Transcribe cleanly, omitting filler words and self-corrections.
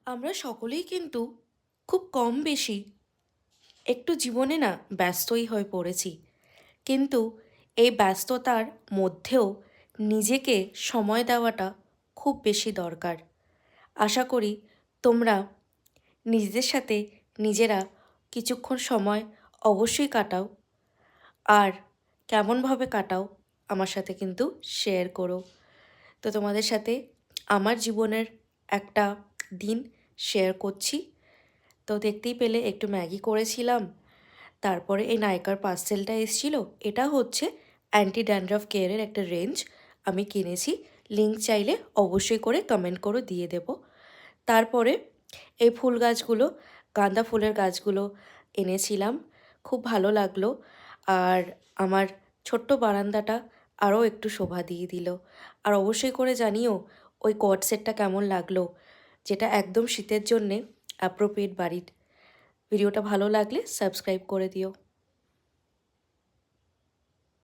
আমরা সকলেই কিন্তু খুব কম বেশি একটু জীবনে না ব্যস্তই হয়ে পড়েছি। কিন্তু এই ব্যস্ততার মধ্যেও নিজেকে সময় দেওয়াটা খুব বেশি দরকার। আশা করি তোমরা নিজেদের সাথে নিজেরা কিছুক্ষণ সময় অবশ্যই কাটাও। আর কেমনভাবে কাটাও আমার সাথে কিন্তু শেয়ার করো। তো তোমাদের সাথে আমার জীবনের একটা দিন শেয়ার করছি। তো দেখতেই পেলে একটু ম্যাগি করেছিলাম। তারপরে এই নাইকার পার্সেলটা এসেছিলো। এটা হচ্ছে অ্যান্টি ড্যান্ড্রাফ কেয়ারের একটা রেঞ্জ আমি কিনেছি। লিঙ্ক চাইলে অবশ্যই করে কমেন্ট করে দিয়ে দেবো। তারপরে এই ফুল গাছগুলো, গাঁদা ফুলের গাছগুলো এনেছিলাম। খুব ভালো লাগলো। আর আমার ছোট্ট বারান্দাটা আরও একটু শোভা দিয়ে দিল। আর অবশ্যই করে জানিও ওই কর্ড সেটটা কেমন লাগলো, যেটা একদম শীতের জন্যে অ্যাপ্রোপ্রিয়েট বাড়ির। ভিডিওটা ভালো লাগলে সাবস্ক্রাইব করে দিও।